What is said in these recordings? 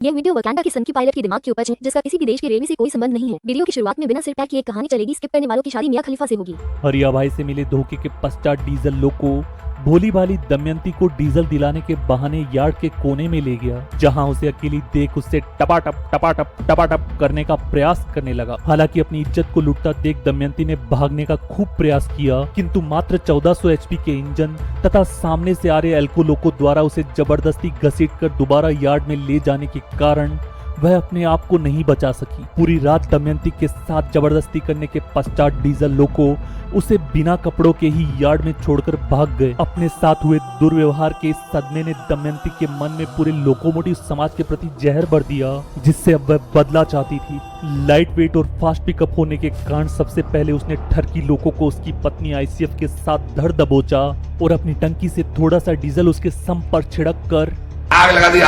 यह video Wakanda के सनकी पायलट के दिमाग की उपज है, जिसका किसी भी देश के रेलवे से कोई संबंध नहीं है। वीडियो की शुरुआत में बिना सिर टैग की एक कहानी चलेगी। स्किप करने वालों की शादी मियां खलीफा से होगी। हरिया भाई से मिले धोखे के पश्चात डीजल लोको भोली भाली दमयंती को डीजल दिलाने के बहाने यार्ड के कोने में ले गया, जहां उसे अकेली देख उससे टपाटप करने का प्रयास करने लगा। हालांकि अपनी इज्जत को लुटता देख दमयंती ने भागने का खूब प्रयास किया, किंतु मात्र 1400 एचपी के इंजन तथा सामने से आ रहे एल्को लोको द्वारा उसे जबरदस्ती घसीटकर दोबारा यार्ड में ले जाने के कारण वह अपने आप को नहीं बचा सकी। पूरी रात दमयंती के साथ जबरदस्ती करने के पश्चात डीजल लोको उसे बिना कपड़ों के ही यार्ड में छोड़कर भाग गए। अपने साथ हुए दुर्व्यवहार के इस सदमे ने दमयंती के मन में पूरे लोकोमोटिव समाज के प्रति जहर भर दिया, जिससे अब वह बदला चाहती थी। लाइट वेट और फास्ट पिकअप होने के कारण सबसे पहले उसने ठरकी लोको को उसकी पत्नी आईसीएफ के साथ धड़ दबोचा और अपनी टंकी से थोड़ा सा डीजल उसके सम पर छिड़क कर आग लगा दी।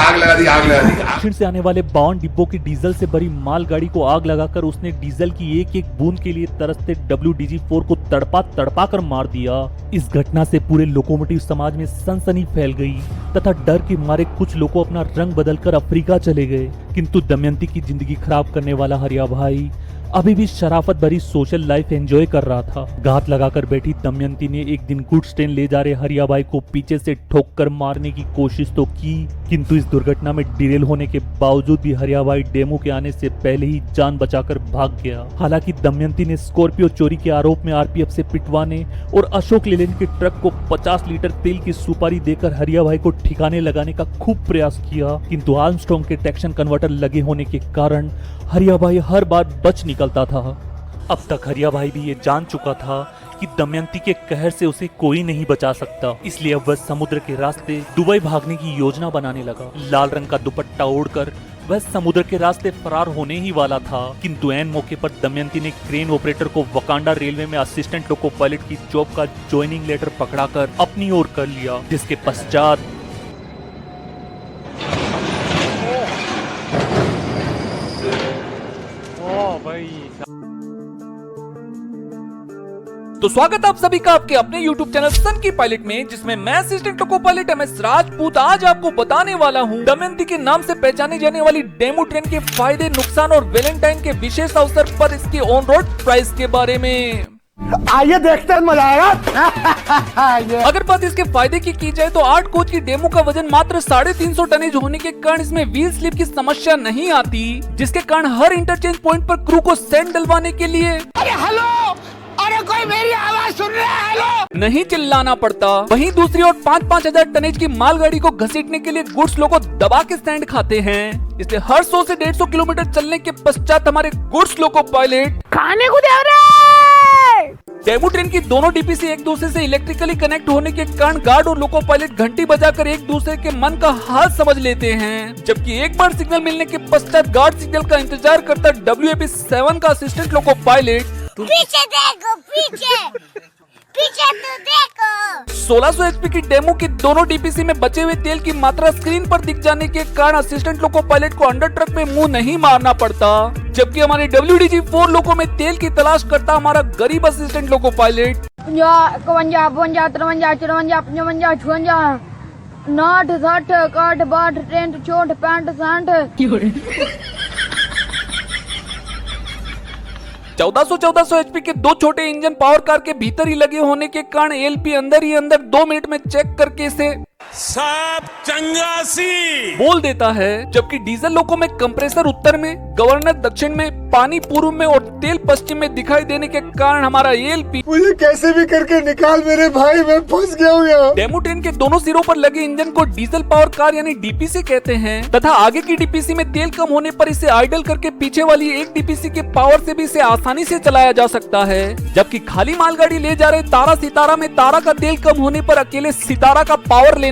दक्षिण से आने वाले 52 डिब्बों की डीजल से भरी मालगाड़ी को आग लगाकर उसने डीजल की एक एक बूंद के लिए तरसते WDG4 को तड़पा कर मार दिया। इस घटना से पूरे लोकोमोटिव समाज में सनसनी फैल गई तथा डर के मारे कुछ लोग अपना रंग बदलकर अफ्रीका चले गए। किंतु दमयंती की जिंदगी खराब करने वाला हरिया भाई अभी भी शराफत भरी सोशल लाइफ एंजॉय कर रहा था। घात लगाकर बैठी दमयंती ने एक दिन गुड्स ट्रेन ले जा रहे हरिया भाई को पीछे से ठोककर मारने की कोशिश तो की, किंतु इस दुर्घटना में डिरेल होने के बावजूद भी हरिया भाई डेमो के आने से पहले ही जान बचाकर भाग गया। हालांकि दमयंती ने स्कॉर्पियो चोरी के आरोप में आरपीएफ से पिटवाने और अशोक लेलैंड के ट्रक को 50 लीटर तेल की सुपारी देकर हरिया भाई को ठिकाने लगाने का खूब प्रयास किया, किंतु आर्मस्ट्रांग के ट्रैक्शन कन्वर्टर लगे होने के कारण हरिया भाई हर बार बच निकलता था। अब तक हरिया भाई भी ये जान चुका था कि दमयंती के कहर से उसे कोई नहीं बचा सकता, इसलिए अब वह समुद्र के रास्ते दुबई भागने की योजना बनाने लगा। लाल रंग का दुपट्टा ओढ़कर वह समुद्र के रास्ते फरार होने ही वाला था, किंतु ऐन मौके पर दमयंती ने क्रेन ऑपरेटर को वकांडा रेलवे में असिस्टेंट लोको पायलट की जॉब का ज्वाइनिंग लेटर पकड़ाकर अपनी ओर कर लिया, जिसके पश्चात तो स्वागत आप सभी का आपके अपने YouTube चैनल सन की पायलट में, जिसमें मैं assistant loco pilot MS Rajput आज आपको बताने वाला हूं दमयंती के नाम से पहचानी जाने वाली डेमो ट्रेन के फायदे, नुकसान और वैलेंटाइन के विशेष अवसर पर इसके ऑन रोड प्राइस के बारे में। आइए देखते हैं, मजा आएगा। अगर बात इसके फायदे की जाए तो 8 कोच की डेमो का वजन मात्र 350 टनेज होने के कारण इसमें व्हील स्लिप की समस्या नहीं आती, जिसके कारण हर इंटरचेंज पॉइंट पर क्रू को सैंड डलवाने के लिए अरे कोई मेरी आवाज सुन रहा है? हेलो, नहीं चिल्लाना पड़ता। वहीं दूसरी ओर 5-5 हजार टनेज की मालगाड़ी को घसीटने के लिए गुड्स लोग दबा के स्टैंड खाते हैं, इसलिए हर 100 से 150 किलोमीटर चलने के पश्चात हमारे गुड्स लोको पायलट खाने को दे रहे। डेमो ट्रेन की दोनों डीपीसी एक दूसरे से इलेक्ट्रिकली कनेक्ट होने के कारण गार्ड और लोको पायलट घंटी बजाकर एक दूसरे के मन का हाल समझ लेते हैं, जबकि एक बार सिग्नल मिलने के पश्चात गार्ड सिग्नल का इंतजार करता WAP7 का असिस्टेंट लोको पायलट पीछे देखो, पीछे तो देखो। 1600 एचपी की डेमो की दोनों डीपीसी में बचे हुए तेल की मात्रा स्क्रीन पर दिख जाने के कारण असिस्टेंट लोको पायलट को अंडर ट्रक में मुंह नहीं मारना पड़ता, जबकि हमारे WDG4 लोको में तेल की तलाश करता हमारा गरीब असिस्टेंट लोको पायलट 51, 52, 53, 54, 55, 56, 59, 60, 61, 62, 63, 64, 65। 1400 एचपी के दो छोटे इंजन पावर कार के भीतर ही लगे होने के कारण एलपी अंदर ही अंदर 2 मिनट में चेक करके इसे सब चंगासी बोल देता है, जबकि डीजल लोको में कंप्रेसर उत्तर में, गवर्नर दक्षिण में, पानी पूर्व में और तेल पश्चिम में दिखाई देने के कारण हमारा एलपी मुझे कैसे भी करके निकाल मेरे भाई, मैं फंस गया हूँ यहाँ। डेमो ट्रेन के दोनों सिरों पर लगे इंजन को डीजल पावर कार यानी डीपीसी कहते हैं तथा आगे की डीपीसी में तेल कम होने पर इसे आइडल करके पीछे वाली एक डीपीसी के पावर से भी इसे आसानी से चलाया जा सकता है, जबकि खाली मालगाड़ी ले जा रहे तारा सितारा में तारा का तेल कम होने पर अकेले सितारा का पावर लेना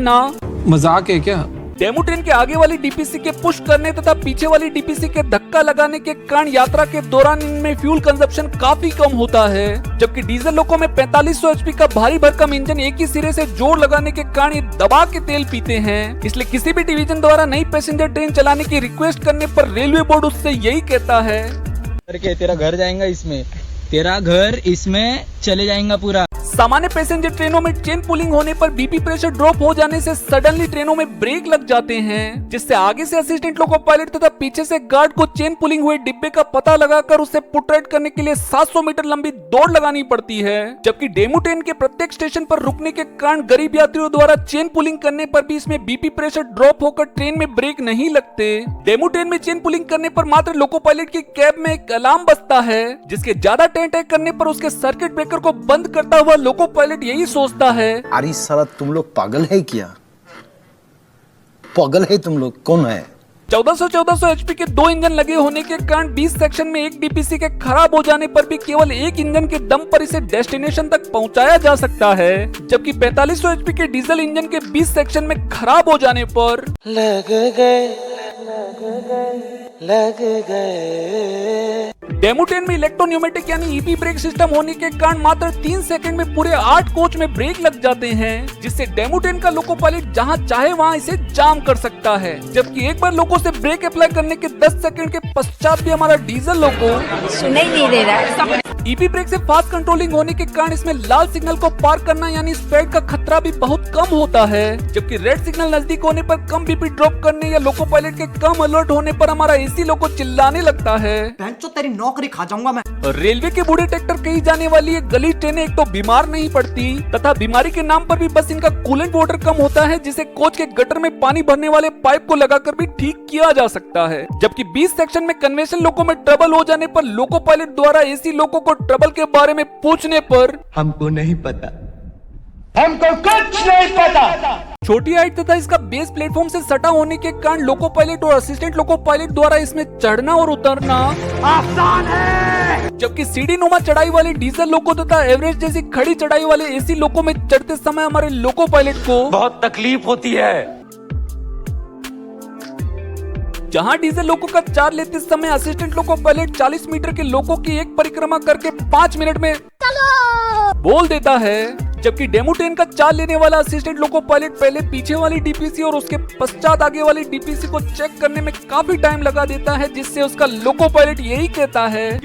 मजाक है क्या? डेमो ट्रेन के आगे वाली डीपीसी के पुश करने तथा पीछे वाली डीपीसी के धक्का लगाने के कारण यात्रा के दौरान इनमें फ्यूल कंजप्शन काफी कम होता है, जबकि डीजल लोको में 4500 एचपी का भारी भरकम इंजन एक ही सिरे से जोर लगाने के कारण ये दबा के तेल पीते हैं, इसलिए किसी भी डिवीजन द्वारा नई पैसेंजर ट्रेन चलाने की रिक्वेस्ट करने पर रेलवे बोर्ड उससे यही कहता है, तेरा घर जाएगा इसमें, तेरा घर इसमें चले जाएगा पूरा। सामान्य पैसेंजर ट्रेनों में चेन पुलिंग होने पर बीपी प्रेशर ड्रॉप हो जाने से सडनली ट्रेनों में ब्रेक लग जाते हैं, जिससे आगे से असिस्टेंट लोको पायलट तथा पीछे से गार्ड को चेन पुलिंग हुए डिब्बे का पता लगाकर उसे पुट राइट करने के लिए 700 मीटर लंबी दौड़ लगानी पड़ती है। जबकि डेमू ट्रेन के प्रत्येक स्टेशन पर रुकने के कारण गरीब यात्रियों द्वारा चेन पुलिंग करने पर भी इसमें बीपी प्रेशर ड्रॉप होकर ट्रेन में ब्रेक नहीं लगते। डेमू ट्रेन में चेन पुलिंग करने पर मात्र लोको पायलट की कैब में एक अलार्म बजता है, जिसके ज्यादा टैं करने पर उसके सर्किट ब्रेकर को बंद करता हुआ लोको पायलट यही सोचता है, अरे साला तुम लोग पागल है क्या? पागल है तुम लोग? कौन है? 1400 एचपी के 2 इंजन लगे होने के कारण 20 सेक्शन में एक डीपीसी के खराब हो जाने पर भी केवल एक इंजन के दम पर इसे डेस्टिनेशन तक पहुंचाया जा सकता है। जबकि 4500 एचपी के डीजल इंजन के 20 सेक्शन में खराब हो जाने पर लग गए। डेमू ट्रेन में इलेक्ट्रोन्यूमेटिक यानी ईबी ब्रेक सिस्टम होने के कारण मात्र 3 सेकंड में पूरे 8 कोच में ब्रेक लग जाते हैं, जिससे डेमू ट्रेन का लोको पायलट जहां चाहे वहां इसे जाम कर सकता है। जबकि एक बार लोको से ब्रेक अप्लाई करने के 10 सेकंड के पश्चात भी हमारा डीजल लोको सुनाई नहीं दे रहा है। ईबी ब्रेक से फास्ट कंट्रोलिंग होने के कारण इसमें लाल सिग्नल को पार करना यानी स्पीड का खतरा भी बहुत कम होता है। जबकि रेड सिग्नल नजदीक होने पर कम बीपी ड्रॉप करने या लोको पायलट के कम अलर्ट होने पर हमारा एसी लोको चिल्लाने लगता है, तेरी नौकरी खा जाऊंगा मैं। रेलवे के बूढ़े ट्रैक्टर कही जाने वाली ये गली ट्रेनें एक तो बीमार नहीं पड़ती तथा बीमारी के नाम पर भी बस इनका कूलेंट वाटर कम होता है, जिसे कोच के गटर में पानी भरने वाले पाइप को लगाकर भी ठीक किया जा सकता है। जबकि 20 सेक्शन में कन्वेंशन लोको में ट्रबल हो जाने पर लोको पायलट द्वारा एसी लोको को ट्रबल के बारे में पूछने पर हमको नहीं पता, हमको कुछ नहीं पता। छोटी हाइट तथा इसका बेस प्लेटफॉर्म से सटा होने के कारण लोको पायलट और असिस्टेंट लोको पायलट द्वारा इसमें चढ़ना और उतरना आसान है। जबकि सीढ़ी नुमा चढ़ाई वाले डीजल लोको तथा एवरेज जैसी खड़ी चढ़ाई वाले एसी लोको में चढ़ते समय हमारे लोको पायलट को बहुत तकलीफ होती है। जहां डीजल लोको का चार्ज लेते समय असिस्टेंट लोको पायलट 40 मीटर के लोको की एक परिक्रमा करके 5 मिनट में बोल देता है। जबकि डेमू ट्रेन का चार्ज लेने वाला असिस्टेंट लोको पायलट पहले पीछे वाली डीपीसी और उसके पश्चात आगे वाली डीपीसी को चेक करने में काफी टाइम लगा देता है, जिससे उसका लोको पायलट यही कहता है,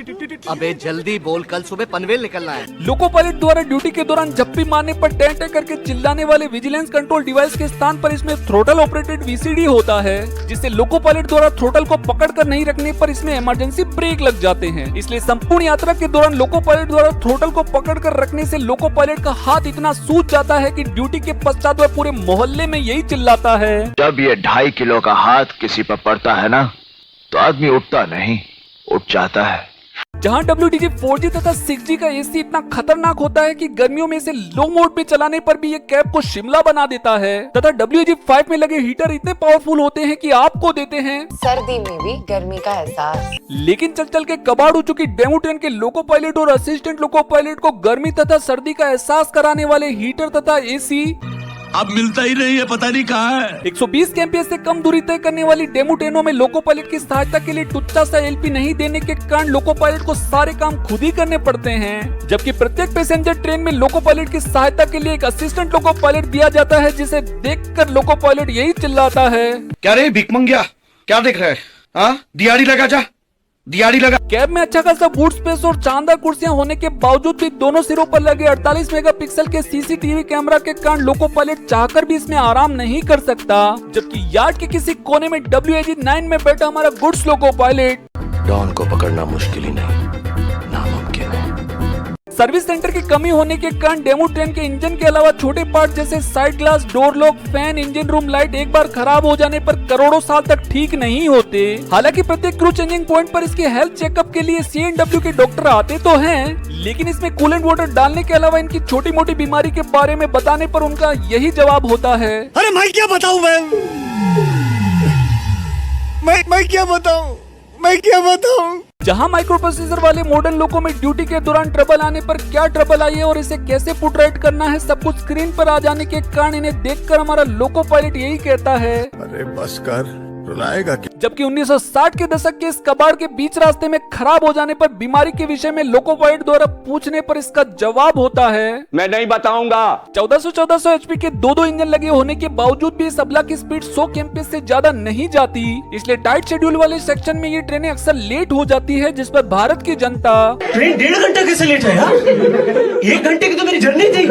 अबे जल्दी बोल, कल सुबह पनवेल निकलना है। लोको पायलट द्वारा ड्यूटी के दौरान झप्पी मारने पर टैं करके चिल्लाने वाले विजिलेंस कंट्रोल डिवाइस के स्थान पर इसमें थ्रोटल ऑपरेटेड वीसीडी होता है, जिससे लोको पायलट द्वारा थ्रोटल को पकड़कर नहीं रखने पर इसमें इमरजेंसी ब्रेक लग जाते हैं। इसलिए संपूर्ण यात्रा के दौरान लोको पायलट द्वारा थ्रोटल को पकड़कर रखने से लोको पायलट का हाथ इतना सूज जाता है कि ड्यूटी के पश्चात वह पूरे मोहल्ले में यही चिल्लाता है, जब ये 2.5 किलो का हाथ किसी पर पड़ता है ना, तो आदमी उठता नहीं, उठ जाता है। जहां WDG 4G तथा 6G का एसी इतना खतरनाक होता है कि गर्मियों में इसे लो मोड पे चलाने पर भी ये कैब को शिमला बना देता है, तथा WDG 5 में लगे हीटर इतने पावरफुल होते हैं कि आपको देते हैं सर्दी में भी गर्मी का एहसास। लेकिन चल चल के कबाड़ हो चुकी डेमू ट्रेन के लोको पायलट और असिस्टेंट लोको पायलट को गर्मी तथा सर्दी का एहसास कराने वाले हीटर तथा एसी अब मिलता ही नहीं है, पता नहीं कहाँ है। 120 kmph से कम दूरी तय करने वाली डेमू ट्रेनों में लोको पायलट की सहायता के लिए टुच्चा सा एलपी नहीं देने के कारण लोको पायलट को सारे काम खुद ही करने पड़ते हैं। जबकि प्रत्येक पैसेंजर ट्रेन में लोको पायलट की सहायता के लिए एक असिस्टेंट लोको पायलट दिया जाता है, जिसे देखकर लोको पायलट यही चिल्लाता है, क्या रे भिकमंगिया, क्या देख रहे हैं? दिहाड़ी लगा जा, दिहाड़ी लगा। कैब में अच्छा खासा बूट स्पेस और शानदार कुर्सियां होने के बावजूद भी दोनों सिरों पर लगे 48 मेगापिक्सल के सीसीटीवी कैमरा के कारण लोको पायलट चाहकर भी इसमें आराम नहीं कर सकता। जबकि यार्ड के किसी कोने में WAG-9 में बैठा हमारा गुड्स लोको पायलट डॉन को पकड़ना मुश्किल ही नहीं, नामुमकिन है। सर्विस सेंटर की कमी होने के कारण डेमू ट्रेन के इंजन के अलावा छोटे पार्ट जैसे side glass, door lock, fan, engine room light एक बार खराब हो जाने पर करोड़ों साल तक ठीक नहीं होते। हालांकि प्रत्येक क्रू चेंजिंग पॉइंट पर इसके हेल्थ चेकअप के लिए CNW के डॉक्टर आते तो हैं, लेकिन इसमें कूलेंट वाटर डालने के अलावा इनकी छोटी मोटी बीमारी के बारे में बताने पर उनका यही जवाब होता है, अरे मैं क्या बताऊं, मैं क्या बताऊं, मैं क्या बताऊं। जहां माइक्रो प्रोसेसर वाले मॉडर्न लोको में ड्यूटी के दौरान ट्रबल आने पर क्या ट्रबल आई है और इसे कैसे पुट राइट करना है, सब कुछ स्क्रीन पर आ जाने के कारण इन्हें देखकर हमारा लोको पायलट यही कहता है, अरे बस कर, रुलाएगा क्या? जबकि 1960 के दशक के इस कबाड़ के बीच रास्ते में खराब हो जाने पर बीमारी के विषय में लोको पायलट द्वारा पूछने पर इसका जवाब होता है, मैं नहीं बताऊंगा। 1400 एचपी के दो इंजन लगे होने के बावजूद भी इस अबला की स्पीड 100 kmph से ज्यादा नहीं जाती। इसलिए टाइट शेड्यूल वाले सेक्शन में ये ट्रेनें अक्सर लेट हो जाती है, जिस पर भारत की जनता ट्रेन 1.5 घंटा कैसे लेट है यार? 1 घंटे की तो मेरी जर्नी थी।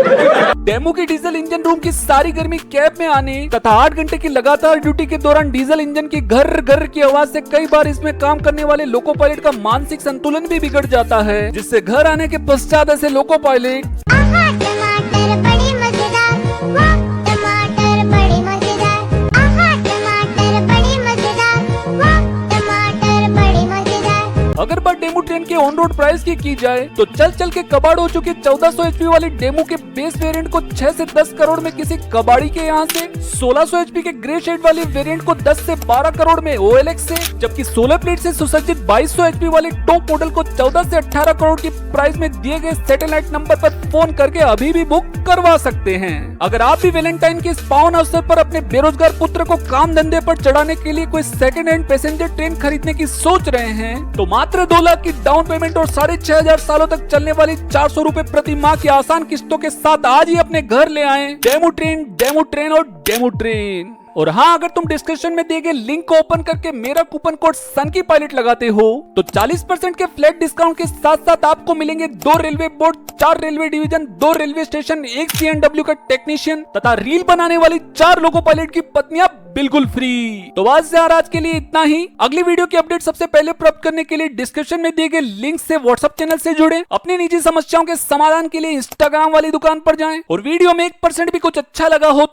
डेमो की डीजल इंजन रूम की सारी गर्मी कैब में आने तथा 8 घंटे की लगातार ड्यूटी के दौरान डीजल इंजन की घर घर की आवाज से कई बार इसमें काम करने वाले लोको पायलट का मानसिक संतुलन भी बिगड़ जाता है, जिससे घर आने के पश्चात ऐसे लोको पायलट टमाटर बड़ी मजेदार, वाह टमाटर बड़ी मजेदार, आहा टमाटर बड़ी मजेदार, वाह टमाटर बड़ी मजेदार। अगर बात डेमो ट्रेन के ऑन रोड प्राइस की जाए तो चल चल के कबाड़ हो चुके 1400 एचपी वाली डेमो के बेस वेरिएंट को 6 से 10 करोड़ में किसी कबाड़ी के यहाँ से, 1600 एचपी के ग्रे शेड वाली वेरिएंट को 10 से 12 करोड़ में OLX से, जबकि 16 प्लेट से सुसज्जित 2200 एचपी वाले टॉप मॉडल को 14 से 18 करोड़ की प्राइस में दिए गए सैटेलाइट नंबर पर फोन करके अभी भी बुक करवा सकते हैं। अगर आप भी वैलेंटाइन के इस पावन अवसर पर अपने बेरोजगार पुत्र को काम धंधे पर चढ़ाने के लिए कोई सेकंड हैंड पैसेंजर ट्रेन खरीदने की सोच रहे हैं तो मात्र 2 लाख की डाउन पेमेंट और 6500 सालों तक चलने वाली 400 रूपए प्रति माह की आसान किस्तों के साथ आज ही अपने घर ले आएं डेमो ट्रेन और डेमो ट्रेन। और हाँ, अगर तुम डिस्क्रिप्शन में दिए गए लिंक को ओपन करके मेरा कूपन कोड सनकी पायलट लगाते हो तो 40% के फ्लैट डिस्काउंट के साथ साथ आपको मिलेंगे 2 railway board, 4 railway division, 2 railway station, 1 CNW का टेक्नीशियन तथा रील बनाने वाली 4 लोको पायलट की पत्नियां बिल्कुल फ्री। तो आज के लिए इतना ही। अगली वीडियो की अपडेट सबसे पहले प्राप्त करने के लिए डिस्क्रिप्शन में दिए गए लिंक से व्हाट्सएप चैनल से जुड़े, अपनी निजी समस्याओं के समाधान के लिए इंस्टाग्राम वाली दुकान पर जाएं और वीडियो में 1% भी कुछ अच्छा लगा हो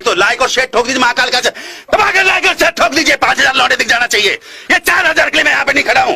तो लाइक और शेयर ठोक दीजिए, महाकाल का दबा के लाइक और शेयर ठोक दीजिए। 5000 लौटे दिख जाना चाहिए। ये 4000 के लिए मैं यहाँ पे नहीं खड़ा हूँ।